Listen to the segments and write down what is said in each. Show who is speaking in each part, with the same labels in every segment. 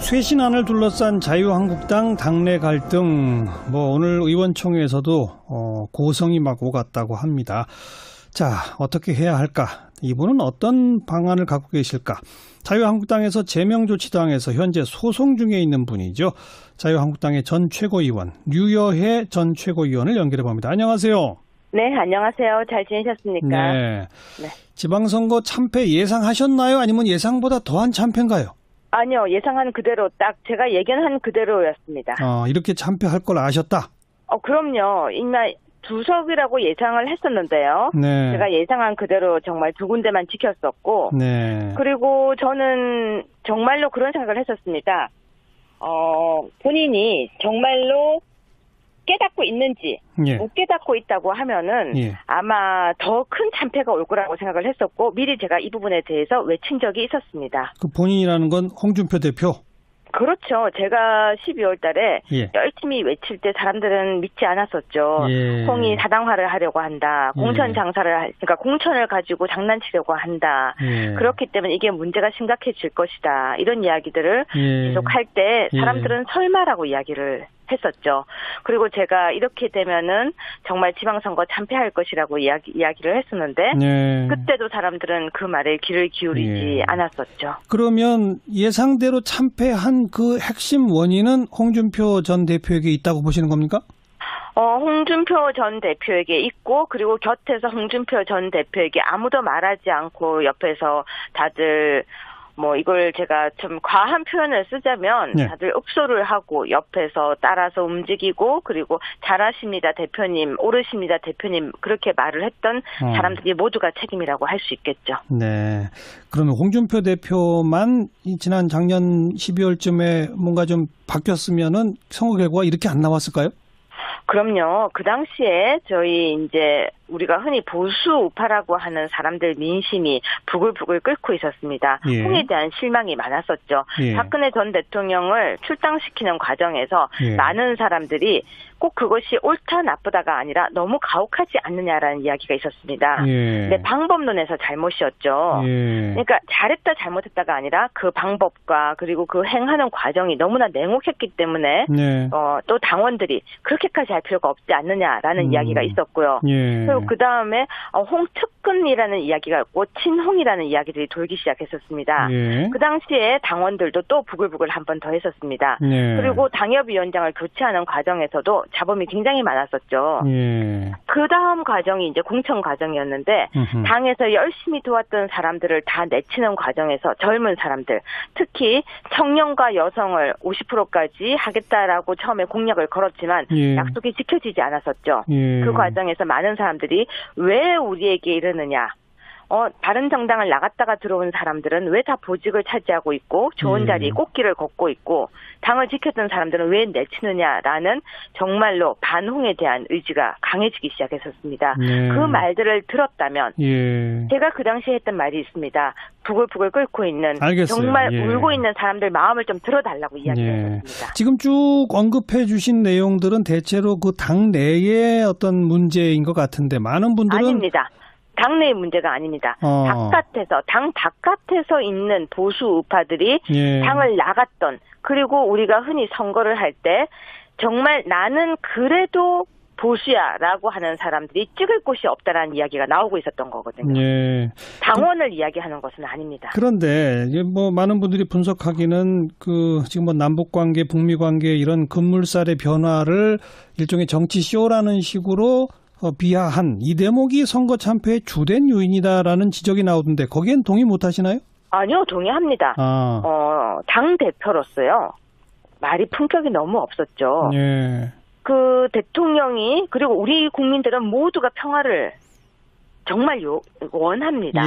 Speaker 1: 쇄신안을 둘러싼 자유한국당 당내 갈등, 오늘 의원총회에서도 고성이 막 오갔다고 합니다. 자, 어떻게 해야 할까? 이분은 어떤 방안을 갖고 계실까? 자유한국당에서 제명조치당해서 현재 소송 중에 있는 분이죠. 자유한국당의 전 최고위원, 류여혜 전 최고위원을 연결해 봅니다. 안녕하세요.
Speaker 2: 네, 안녕하세요. 잘 지내셨습니까?
Speaker 1: 네. 지방선거 참패 예상하셨나요? 아니면 예상보다 더한 참패인가요?
Speaker 2: 아니요, 예상한 그대로 딱 제가 예견한 그대로였습니다.
Speaker 1: 이렇게 참패할 걸 아셨다?
Speaker 2: 그럼요. 이마 두석이라고 예상을 했었는데요.
Speaker 1: 네.
Speaker 2: 제가 예상한 그대로 정말 두 군데만 지켰었고,
Speaker 1: 네.
Speaker 2: 그리고 저는 정말로 그런 생각을 했었습니다. 본인이 정말로 깨닫고 있는지,
Speaker 1: 예.
Speaker 2: 못 깨닫고 있다고 하면은
Speaker 1: 예.
Speaker 2: 아마 더 큰 참패가 올 거라고 생각을 했었고, 미리 제가 이 부분에 대해서 외친 적이 있었습니다.
Speaker 1: 그 본인이라는 건 홍준표 대표?
Speaker 2: 그렇죠. 제가 12월 달에
Speaker 1: 예.
Speaker 2: 열심히 외칠 때 사람들은 믿지 않았었죠.
Speaker 1: 예.
Speaker 2: 홍이 사당화를 하려고 한다. 공천 장사를, 그러니까 공천을 가지고 장난치려고 한다.
Speaker 1: 예.
Speaker 2: 그렇기 때문에 이게 문제가 심각해질 것이다. 이런 이야기들을
Speaker 1: 예.
Speaker 2: 계속 할 때 사람들은 설마라고 이야기를 했었죠. 그리고 제가 이렇게 되면은 정말 지방선거 참패할 것이라고 이야기를 했었는데
Speaker 1: 예.
Speaker 2: 그때도 사람들은 그 말에 귀를 기울이지 않았었죠.
Speaker 1: 그러면 예상대로 참패한 그 핵심 원인은 홍준표 전 대표에게 있다고 보시는 겁니까?
Speaker 2: 홍준표 전 대표에게 있고, 그리고 곁에서 홍준표 전 대표에게 아무도 말하지 않고 옆에서 다들 이걸 제가 좀 과한 표현을 쓰자면 다들 읍소를 하고 옆에서 따라서 움직이고, 그리고 잘하십니다 대표님, 오르십니다 대표님, 그렇게 말을 했던 사람들이 모두가 책임이라고 할 수 있겠죠.
Speaker 1: 네. 그러면 홍준표 대표만 지난 작년 12월쯤에 뭔가 좀 바뀌었으면은 선거 결과가 이렇게 안 나왔을까요?
Speaker 2: 그럼요. 그 당시에 저희 이제 우리가 흔히 보수 우파라고 하는 사람들 민심이 부글부글 끓고 있었습니다.
Speaker 1: 예.
Speaker 2: 홍에 대한 실망이 많았었죠.
Speaker 1: 예.
Speaker 2: 박근혜 전 대통령을 출당시키는 과정에서 많은 사람들이 꼭 그것이 옳다 나쁘다가 아니라 너무 가혹하지 않느냐라는 이야기가 있었습니다. 근데 방법론에서 잘못이었죠. 그러니까 잘했다 잘못했다가 아니라 그 방법과 그리고 그 행하는 과정이 너무나 냉혹했기 때문에 또 당원들이 그렇게까지 할 필요가 없지 않느냐라는 이야기가 있었고요. 그리고 그 다음에 홍특근이라는 이야기가 있고 친홍이라는 이야기들이 돌기 시작했었습니다. 그 당시에 당원들도 또 부글부글 한 번 더 했었습니다. 그리고 당협위원장을 교체하는 과정에서도 잡음이 굉장히 많았었죠. 그 다음 과정이 이제 공천 과정이었는데 당에서 열심히 도왔던 사람들을 다 내치는 과정에서 젊은 사람들, 특히 청년과 여성을 50%까지 하겠다라고 처음에 공약을 걸었지만 약속이 지켜지지 않았었죠. 그 과정에서 많은 사람들이 왜 우리에게 이러느냐. 바른정당을 나갔다가 들어온 사람들은 왜 다 보직을 차지하고 있고 좋은 자리 꽃길을 걷고 있고 당을 지켰던 사람들은 왜 내치느냐라는 정말로 반홍에 대한 의지가 강해지기 시작했었습니다. 그 말들을 들었다면 제가 그 당시에 했던 말이 있습니다. 부글부글 끓고 있는 정말 울고 있는 사람들 마음을 좀 들어달라고 이야기했습니다.
Speaker 1: 지금 쭉 언급해 주신 내용들은 대체로 그 당 내의 어떤 문제인 것 같은데 많은 분들은
Speaker 2: 아닙니다. 당내의 문제가 아닙니다. 당 바깥에서 있는 보수 우파들이 당을 나갔던, 그리고 우리가 흔히 선거를 할 때 정말 나는 그래도 보수야라고 하는 사람들이 찍을 곳이 없다라는 이야기가 나오고 있었던 거거든요. 당원을 이야기하는 것은 아닙니다.
Speaker 1: 그런데 많은 분들이 분석하기는 지금 남북 관계, 북미 관계 이런 급물살의 변화를 일종의 정치 쇼라는 식으로 비하한 이 대목이 선거 참패의 주된 요인이다라는 지적이 나오던데 거기엔 동의 못 하시나요?
Speaker 2: 아니요, 동의합니다. 당 대표로서요. 말이 품격이 너무 없었죠. 그 대통령이, 그리고 우리 국민들은 모두가 평화를 정말 원합니다.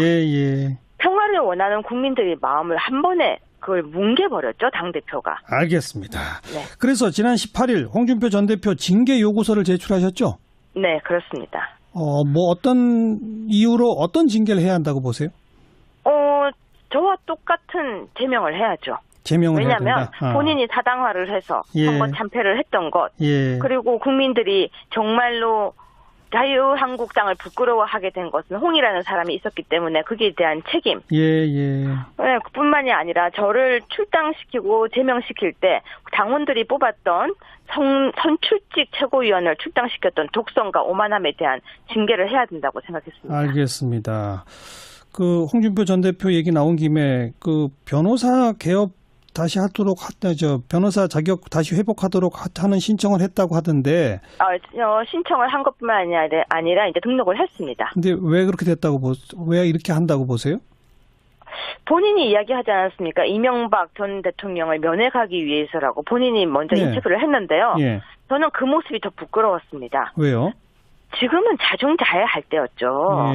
Speaker 2: 평화를 원하는 국민들의 마음을 한 번에 그걸 뭉개버렸죠, 당대표가.
Speaker 1: 알겠습니다. 그래서 지난 18일 홍준표 전 대표 징계 요구서를 제출하셨죠?
Speaker 2: 네, 그렇습니다.
Speaker 1: 어떤 이유로 어떤 징계를 해야 한다고 보세요?
Speaker 2: 저와 똑같은 제명을 해야죠.
Speaker 1: 왜냐하면
Speaker 2: 본인이 사당화를 해서 선거 참패를 했던 것, 그리고 국민들이 정말로 자유한국당을 부끄러워하게 된 것은 홍이라는 사람이 있었기 때문에 거기에 대한 책임. 네, 그뿐만이 아니라 저를 출당시키고 제명시킬 때 당원들이 뽑았던 선출직 최고위원을 출당시켰던 독선과 오만함에 대한 징계를 해야 된다고 생각했습니다.
Speaker 1: 알겠습니다. 그 홍준표 전 대표 얘기 나온 김에 그 변호사 개업 다시 하도록 변호사 자격 다시 회복하도록 하는 신청을 했다고 하던데.
Speaker 2: 신청을 한 것뿐만 아니라 이제 등록을 했습니다.
Speaker 1: 근데 왜 그렇게 됐다고 왜 이렇게 한다고 보세요?
Speaker 2: 본인이 이야기하지 않았습니까? 이명박 전 대통령을 면회 가기 위해서라고 본인이 먼저 인터뷰를 했는데요. 저는 그 모습이 더 부끄러웠습니다.
Speaker 1: 왜요?
Speaker 2: 지금은 자중자애할 때였죠.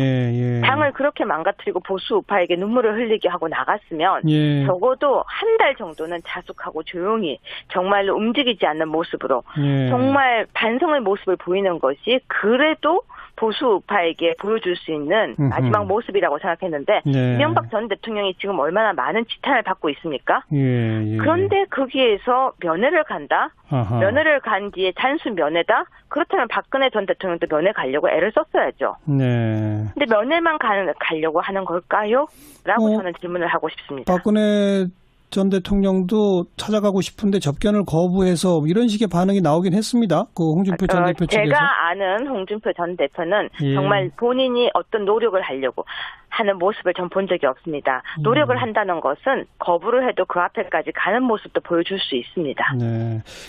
Speaker 2: 당을 그렇게 망가뜨리고 보수 우파에게 눈물을 흘리게 하고 나갔으면 적어도 한 달 정도는 자숙하고 조용히 정말로 움직이지 않는 모습으로 정말 반성의 모습을 보이는 것이 그래도 보수 우파에게 보여줄 수 있는 마지막 모습이라고 생각했는데 이명박 전 대통령이 지금 얼마나 많은 지탄을 받고 있습니까? 그런데 거기에서 면회를 간다? 면회를 간 뒤에 단순 면회다? 그렇다면 박근혜 전 대통령도 면회 가려고 애를 썼어야죠. 근데 면회만 가려고 하는 걸까요? 라고 저는 질문을 하고 싶습니다.
Speaker 1: 박근혜 전 대통령도 찾아가고 싶은데 접견을 거부해서 이런 식의 반응이 나오긴 했습니다. 그 홍준표 전 대표 측에서.
Speaker 2: 제가 아는 홍준표 전 대표는 정말 본인이 어떤 노력을 하려고 하는 모습을 전 본 적이 없습니다. 노력을 한다는 것은 거부를 해도 그 앞에까지 가는 모습도 보여줄 수 있습니다.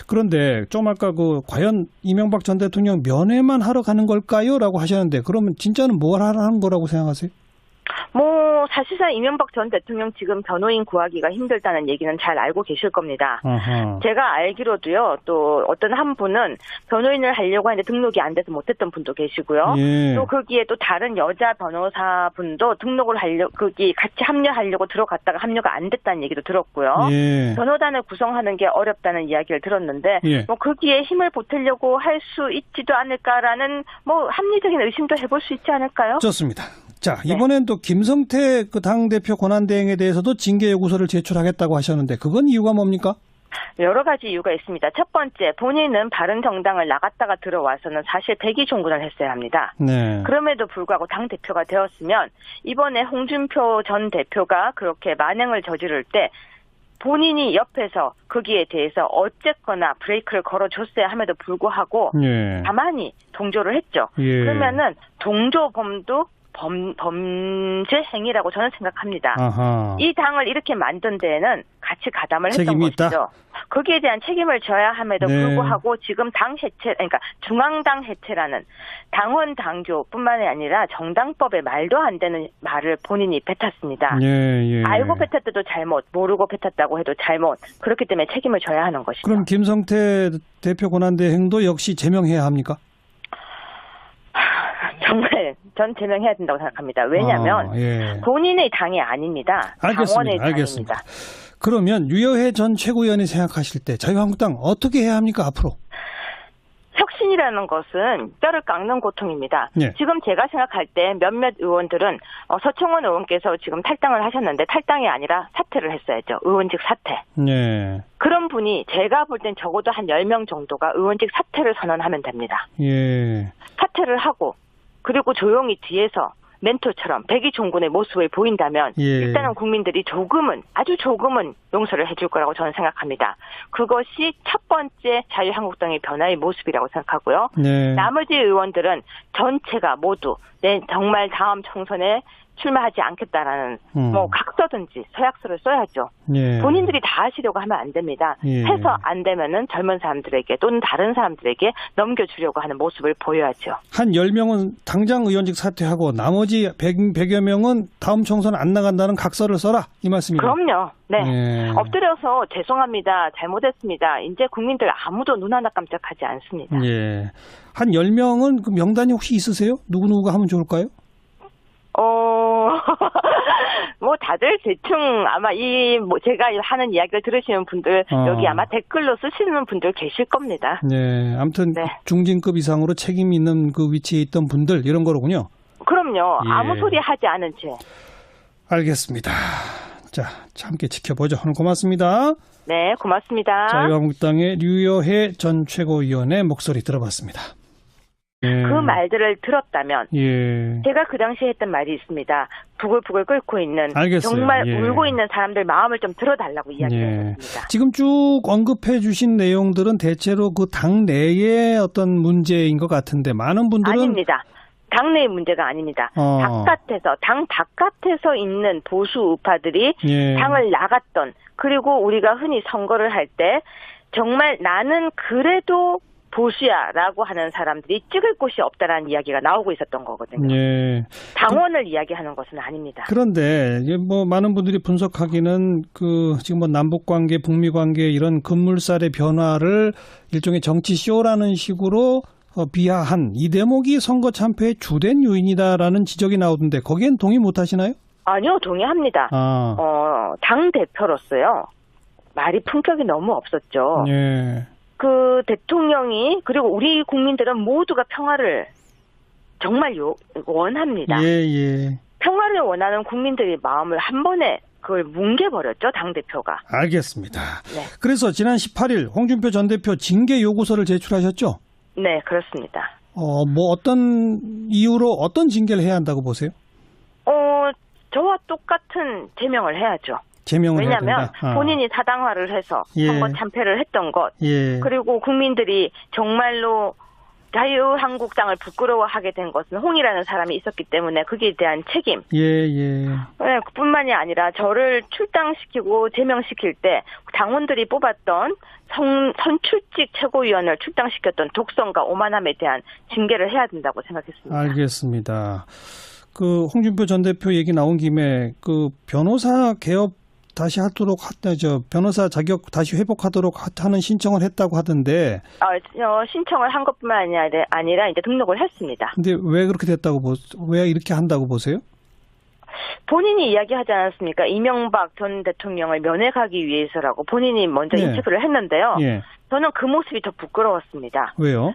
Speaker 1: 그런데 좀 아까 과연 이명박 전 대통령 면회만 하러 가는 걸까요? 라고 하셨는데 그러면 진짜는 뭘 하라는 거라고 생각하세요?
Speaker 2: 사실상 이명박 전 대통령 지금 변호인 구하기가 힘들다는 얘기는 잘 알고 계실 겁니다. 제가 알기로도요, 또 어떤 한 분은 변호인을 하려고 하는데 등록이 안 돼서 못했던 분도 계시고요. 또 거기에 또 다른 여자 변호사 분도 등록을 거기 같이 합류하려고 들어갔다가 합류가 안 됐다는 얘기도 들었고요. 변호단을 구성하는 게 어렵다는 이야기를 들었는데, 거기에 힘을 보태려고 할 수 있지도 않을까라는 합리적인 의심도 해볼 수 있지 않을까요?
Speaker 1: 좋습니다. 자, 이번엔 또 김성태 그 당대표 권한대행에 대해서도 징계 요구서를 제출하겠다고 하셨는데 그건 이유가 뭡니까?
Speaker 2: 여러 가지 이유가 있습니다. 첫 번째, 본인은 바른정당을 나갔다가 들어와서는 사실 백의 종군을 했어야 합니다. 그럼에도 불구하고 당대표가 되었으면 이번에 홍준표 전 대표가 그렇게 만행을 저지를 때 본인이 옆에서 거기에 대해서 어쨌거나 브레이크를 걸어줬어야 함에도 불구하고 가만히 동조를 했죠.
Speaker 1: 그러면은
Speaker 2: 동조범도 범죄 행위라고 저는 생각합니다. 이 당을 이렇게 만든 데에는 같이 가담을 했던 것이죠. 있다? 거기에 대한 책임을 져야 함에도 불구하고 지금 당 해체, 그러니까 중앙당 해체라는 당원 당규뿐만이 아니라 정당법에 말도 안 되는 말을 본인이 뱉었습니다. 알고 뱉었다도 잘못, 모르고 뱉었다고 해도 잘못. 그렇기 때문에 책임을 져야 하는 것이죠.
Speaker 1: 그럼 김성태 대표 권한대행도 역시 제명해야 합니까?
Speaker 2: 정말 전 제명해야 된다고 생각합니다. 왜냐하면 본인의 당이 아닙니다. 당원의 당입니다.
Speaker 1: 그러면 유여해 전 최고위원이 생각하실 때 자유한국당 어떻게 해야 합니까 앞으로?
Speaker 2: 혁신이라는 것은 뼈를 깎는 고통입니다. 지금 제가 생각할 때 몇몇 의원들은 서청원 의원께서 지금 탈당을 하셨는데 탈당이 아니라 사퇴를 했어야죠. 의원직 사퇴. 그런 분이 제가 볼 땐 적어도 한 10명 정도가 의원직 사퇴를 선언하면 됩니다. 사퇴를 하고 그리고 조용히 뒤에서 멘토처럼 백의종군의 모습을 보인다면 일단은 국민들이 아주 조금은 용서를 해줄 거라고 저는 생각합니다. 그것이 첫 번째 자유한국당의 변화의 모습이라고 생각하고요. 나머지 의원들은 전체가 모두 정말 다음 총선에 출마하지 않겠다라는 각서든지 서약서를 써야죠. 본인들이 다 하시려고 하면 안 됩니다. 해서 안 되면은 젊은 사람들에게 또는 다른 사람들에게 넘겨주려고 하는 모습을 보여야죠.
Speaker 1: 한 10명은 당장 의원직 사퇴하고 나머지 100여 명은 다음 총선 안 나간다는 각서를 써라 이 말씀입니다.
Speaker 2: 그럼요. 엎드려서 죄송합니다. 잘못했습니다. 이제 국민들 아무도 눈 하나 깜짝하지 않습니다.
Speaker 1: 한 10명은 그 명단이 혹시 있으세요? 누구누구가 하면 좋을까요?
Speaker 2: 다들 대충 아마 제가 하는 이야기를 들으시는 분들, 여기 아마 댓글로 쓰시는 분들 계실 겁니다.
Speaker 1: 아무튼 중진급 이상으로 책임 있는 그 위치에 있던 분들, 이런 거로군요.
Speaker 2: 그럼요. 아무 소리 하지 않은 채.
Speaker 1: 알겠습니다. 자, 함께 지켜보죠. 오늘 고맙습니다.
Speaker 2: 네, 고맙습니다.
Speaker 1: 자유한국당의 류여해 전 최고위원의 목소리 들어봤습니다.
Speaker 2: 그 말들을 들었다면 제가 그 당시에 했던 말이 있습니다. 부글부글 끓고 있는
Speaker 1: 알겠어요.
Speaker 2: 정말 울고 있는 사람들 마음을 좀 들어달라고 이야기했습니다.
Speaker 1: 지금 쭉 언급해 주신 내용들은 대체로 그 당 내의 어떤 문제인 것 같은데 많은 분들은
Speaker 2: 아닙니다. 당내의 문제가 아닙니다. 바깥에서 당 바깥에서 있는 보수 우파들이 당을 나갔던 그리고 우리가 흔히 선거를 할 때 정말 나는 그래도 보수야라고 하는 사람들이 찍을 곳이 없다라는 이야기가 나오고 있었던 거거든요. 당원을 이야기하는 것은 아닙니다.
Speaker 1: 그런데 뭐 많은 분들이 분석하기는 그 지금 뭐 남북 관계, 북미 관계 이런 급물살의 변화를 일종의 정치 쇼라는 식으로 비하한 이 대목이 선거 참패의 주된 요인이다라는 지적이 나오던데 거기엔 동의 못 하시나요?
Speaker 2: 아니요, 동의합니다. 당 대표로서요. 말이 품격이 너무 없었죠. 그 대통령이 그리고 우리 국민들은 모두가 평화를 정말 원합니다. 평화를 원하는 국민들의 마음을 한 번에 그걸 뭉개버렸죠, 당대표가.
Speaker 1: 알겠습니다. 그래서 지난 18일 홍준표 전 대표 징계 요구서를 제출하셨죠?
Speaker 2: 네, 그렇습니다.
Speaker 1: 뭐 어떤 이유로 어떤 징계를 해야 한다고 보세요?
Speaker 2: 저와 똑같은 제명을 해야죠.
Speaker 1: 왜냐하면
Speaker 2: 본인이 사당화를 해서 선거 참패를 했던 것, 그리고 국민들이 정말로 자유한국당을 부끄러워하게 된 것은 홍이라는 사람이 있었기 때문에 거기에 대한 책임. 그뿐만이 아니라 저를 출당시키고 제명시킬 때 당원들이 뽑았던 선출직 최고위원을 출당시켰던 독선과 오만함에 대한 징계를 해야 된다고 생각했습니다.
Speaker 1: 알겠습니다. 그 홍준표 전 대표 얘기 나온 김에 그 변호사 개업 다시 하도록 변호사 자격 다시 회복하도록 하는 신청을 했다고 하던데.
Speaker 2: 신청을 한 것뿐만 아니라 이제 등록을 했습니다.
Speaker 1: 근데 왜 그렇게 됐다고 왜 이렇게 한다고 보세요?
Speaker 2: 본인이 이야기하지 않았습니까? 이명박 전 대통령을 면회가기 위해서라고 본인이 먼저 인터뷰를 했는데요. 저는 그 모습이 더 부끄러웠습니다.
Speaker 1: 왜요?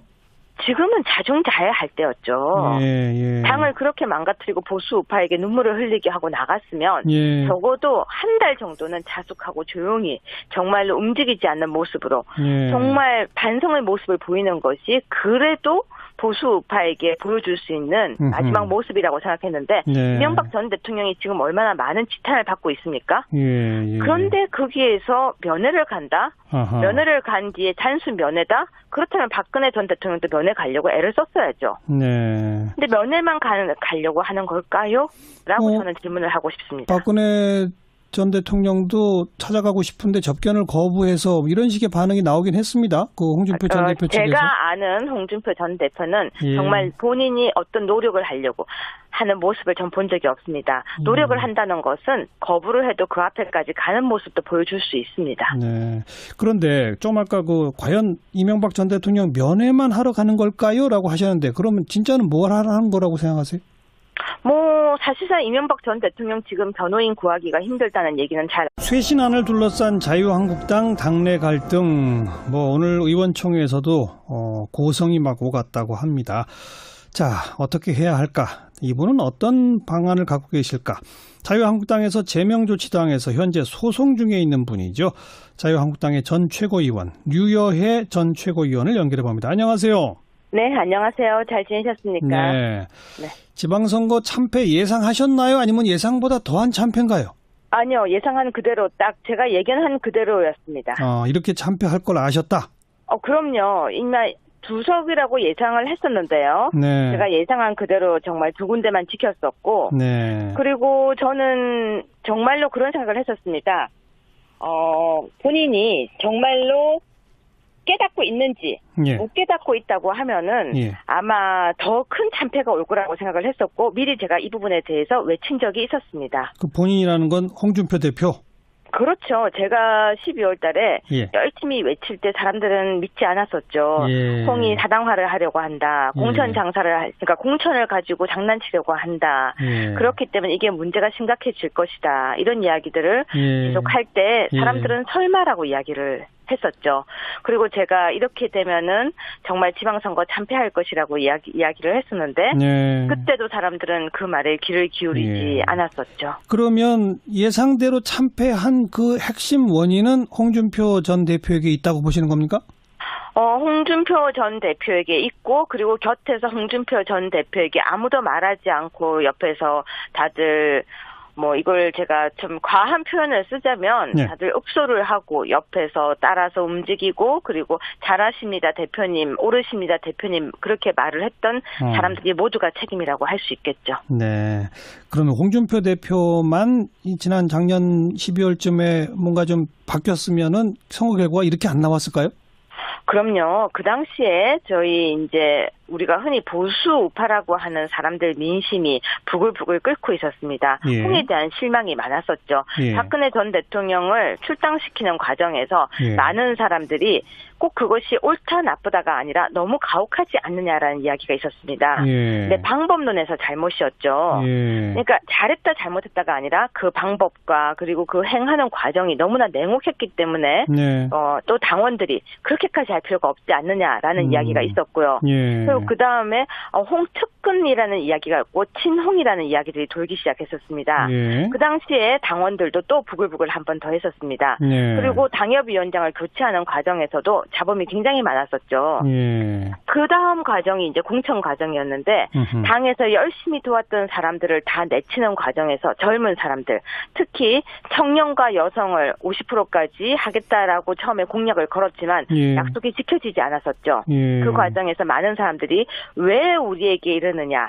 Speaker 2: 지금은 자중자애할 때였죠. 당을 그렇게 망가뜨리고 보수 우파에게 눈물을 흘리게 하고 나갔으면 적어도 한 달 정도는 자숙하고 조용히 정말로 움직이지 않는 모습으로 정말 반성의 모습을 보이는 것이 그래도 보수 우파에게 보여줄 수 있는 마지막 모습이라고 생각했는데 이명박 전 대통령이 지금 얼마나 많은 지탄을 받고 있습니까? 그런데 거기에서 면회를 간다? 면회를 간 뒤에 단순 면회다? 그렇다면 박근혜 전 대통령도 면회 가려고 애를 썼어야죠. 근데 면회만 가려고 하는 걸까요? 라고 저는 질문을 하고 싶습니다.
Speaker 1: 박근혜 전 대통령도 찾아가고 싶은데 접견을 거부해서 이런 식의 반응이 나오긴 했습니다. 그 홍준표 전 대표 측에서.
Speaker 2: 제가 아는 홍준표 전 대표는 정말 본인이 어떤 노력을 하려고 하는 모습을 전 본 적이 없습니다. 노력을 한다는 것은 거부를 해도 그 앞에까지 가는 모습도 보여줄 수 있습니다.
Speaker 1: 그런데 좀 아까 과연 이명박 전 대통령 면회만 하러 가는 걸까요? 라고 하셨는데 그러면 진짜는 뭘 하는 거라고 생각하세요?
Speaker 2: 사실상 이명박 전 대통령 지금 변호인 구하기가 힘들다는 얘기는
Speaker 1: 쇄신안을 둘러싼 자유한국당 당내 갈등, 오늘 의원총회에서도 고성이 막 오갔다고 합니다. 자, 어떻게 해야 할까? 이분은 어떤 방안을 갖고 계실까? 자유한국당에서 제명조치당해서 현재 소송 중에 있는 분이죠. 자유한국당의 전 최고위원, 류여혜 전 최고위원을 연결해 봅니다. 안녕하세요.
Speaker 2: 네, 안녕하세요. 잘 지내셨습니까?
Speaker 1: 네. 지방선거 참패 예상하셨나요? 아니면 예상보다 더한 참패인가요?
Speaker 2: 아니요, 예상한 그대로 딱 제가 예견한 그대로였습니다.
Speaker 1: 이렇게 참패할 걸 아셨다?
Speaker 2: 그럼요. 이미 두석이라고 예상을 했었는데요. 제가 예상한 그대로 정말 두 군데만 지켰었고, 그리고 저는 정말로 그런 생각을 했었습니다. 본인이 정말로 깨닫고 있는지 못 깨닫고 있다고 하면은 아마 더 큰 참패가 올 거라고 생각을 했었고 미리 제가 이 부분에 대해서 외친 적이 있었습니다.
Speaker 1: 그 본인이라는 건 홍준표 대표?
Speaker 2: 그렇죠. 제가 12월 달에 열심히 외칠 때 사람들은 믿지 않았었죠. 홍이 사당화를 하려고 한다. 공천 장사를 그러니까 공천을 가지고 장난치려고 한다. 그렇기 때문에 이게 문제가 심각해질 것이다. 이런 이야기들을 계속 할 때 사람들은 설마라고 이야기를 했었죠. 그리고 제가 이렇게 되면은 정말 지방선거 참패할 것이라고 이야기를 했었는데 그때도 사람들은 그 말에 귀를 기울이지 않았었죠.
Speaker 1: 그러면 예상대로 참패한 그 핵심 원인은 홍준표 전 대표에게 있다고 보시는 겁니까?
Speaker 2: 홍준표 전 대표에게 있고, 그리고 곁에서 홍준표 전 대표에게 아무도 말하지 않고 옆에서 다들 이걸 제가 좀 과한 표현을 쓰자면
Speaker 1: 네.
Speaker 2: 다들 읍소를 하고 옆에서 따라서 움직이고, 그리고 잘하십니다 대표님, 옳으십니다 대표님, 그렇게 말을 했던 사람들이 모두가 책임이라고 할 수 있겠죠.
Speaker 1: 네. 그러면 홍준표 대표만 지난 작년 12월쯤에 뭔가 좀 바뀌었으면은 선거 결과가 이렇게 안 나왔을까요?
Speaker 2: 그럼요. 그 당시에 저희 이제 우리가 흔히 보수 우파라고 하는 사람들 민심이 부글부글 끓고 있었습니다.
Speaker 1: 예.
Speaker 2: 홍에 대한 실망이 많았었죠.
Speaker 1: 예.
Speaker 2: 박근혜 전 대통령을 출당시키는 과정에서
Speaker 1: 예.
Speaker 2: 많은 사람들이 꼭 그것이 옳다 나쁘다가 아니라 너무 가혹하지 않느냐라는 이야기가 있었습니다.
Speaker 1: 예.
Speaker 2: 근데 방법론에서 잘못이었죠.
Speaker 1: 예.
Speaker 2: 그러니까 잘했다 잘못했다가 아니라 그 방법과 그리고 그 행하는 과정이 너무나 냉혹했기 때문에
Speaker 1: 네.
Speaker 2: 또 당원들이 그렇게까지 할 필요가 없지 않느냐라는 이야기가 있었고요.
Speaker 1: 예.
Speaker 2: 그리고 그 다음에 홍특근이라는 이야기가 있고 친홍이라는 이야기들이 돌기 시작했었습니다.
Speaker 1: 예.
Speaker 2: 그 당시에 당원들도 또 부글부글 한 번 더 했었습니다.
Speaker 1: 예.
Speaker 2: 그리고 당협위원장을 교체하는 과정에서도 잡음이 굉장히 많았었죠.
Speaker 1: 예.
Speaker 2: 그 다음 과정이 이제 공천 과정이었는데 당에서 열심히 도왔던 사람들을 다 내치는 과정에서 젊은 사람들, 특히 청년과 여성을 50%까지 하겠다라고 처음에 공약을 걸었지만
Speaker 1: 예.
Speaker 2: 약속이 지켜지지 않았었죠.
Speaker 1: 예.
Speaker 2: 그 과정에서 많은 사람들이 왜 우리에게 이러느냐.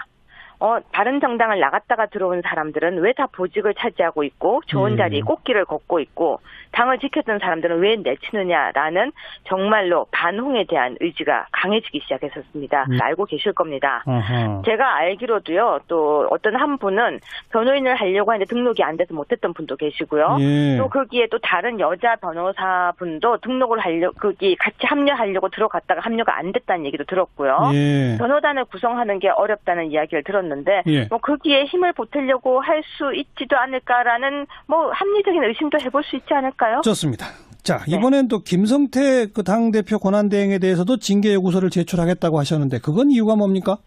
Speaker 2: 바른정당을 나갔다가 들어온 사람들은 왜 다 보직을 차지하고 있고 좋은 자리 꽃길을 걷고 있고 당을 지켰던 사람들은 왜 내치느냐라는 정말로 반홍에 대한 의지가 강해지기 시작했었습니다. 알고 계실 겁니다. 제가 알기로도요. 또 어떤 한 분은 변호인을 하려고 하는데 등록이 안 돼서 못했던 분도 계시고요.
Speaker 1: 예.
Speaker 2: 또 거기에 또 다른 여자 변호사분도 등록을 거기 같이 합류하려고 들어갔다가 합류가 안 됐다는 얘기도 들었고요.
Speaker 1: 예.
Speaker 2: 변호단을 구성하는 게 어렵다는 이야기를 들었는데
Speaker 1: 예.
Speaker 2: 거기에 힘을 보태려고 할 수 있지도 않을까라는 합리적인 의심도 해볼 수 있지 않을까요?
Speaker 1: 좋습니다. 자, 이번엔 또 김성태 그 당대표 권한대행에 대해서도 징계 요구서를 제출하겠다고 하셨는데 그건 이유가 뭡니까?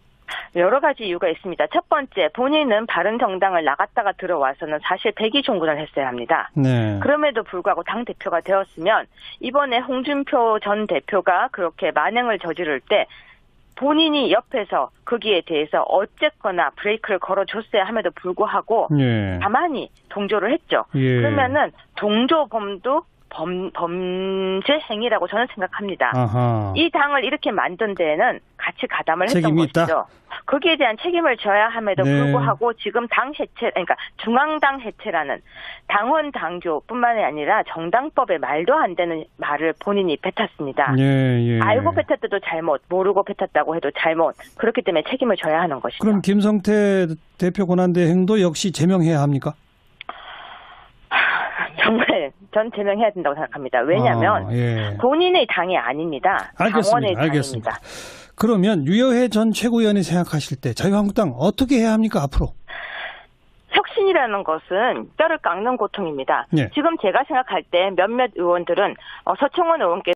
Speaker 2: 여러 가지 이유가 있습니다. 첫 번째, 본인은 바른정당을 나갔다가 들어와서는 사실 백의종군을 했어야 합니다.
Speaker 1: 네.
Speaker 2: 그럼에도 불구하고 당대표가 되었으면 이번에 홍준표 전 대표가 그렇게 만행을 저지를 때 본인이 옆에서 거기에 대해서 어쨌거나 브레이크를 걸어줬어야 함에도 불구하고
Speaker 1: 예.
Speaker 2: 가만히 동조를 했죠.
Speaker 1: 예.
Speaker 2: 그러면은 동조범도 범죄 행위라고 저는 생각합니다.
Speaker 1: 아하.
Speaker 2: 이 당을 이렇게 만든 데에는 같이 가담을 했던
Speaker 1: 책임이
Speaker 2: 것이죠.
Speaker 1: 있다?
Speaker 2: 거기에 대한 책임을 져야 함에도
Speaker 1: 네.
Speaker 2: 불구하고 지금 당 해체, 그러니까 중앙당 해체라는 당원 당규뿐만이 아니라 정당법에 말도 안 되는 말을 본인이 뱉었습니다.
Speaker 1: 예.
Speaker 2: 알고 뱉었어도 잘못, 모르고 뱉었다고 해도 잘못. 그렇기 때문에 책임을 져야 하는 것이죠.
Speaker 1: 그럼 김성태 대표 권한대행도 역시 제명해야 합니까?
Speaker 2: 정말 전 제명해야 된다고 생각합니다. 왜냐하면 본인의 당이 아닙니다. 당원의
Speaker 1: 알겠습니다.
Speaker 2: 당입니다.
Speaker 1: 그러면 유여해 전 최고위원이 생각하실 때 자유한국당 어떻게 해야 합니까 앞으로?
Speaker 2: 혁신이라는 것은 뼈를 깎는 고통입니다.
Speaker 1: 네.
Speaker 2: 지금 제가 생각할 때 몇몇 의원들은 서청원 의원께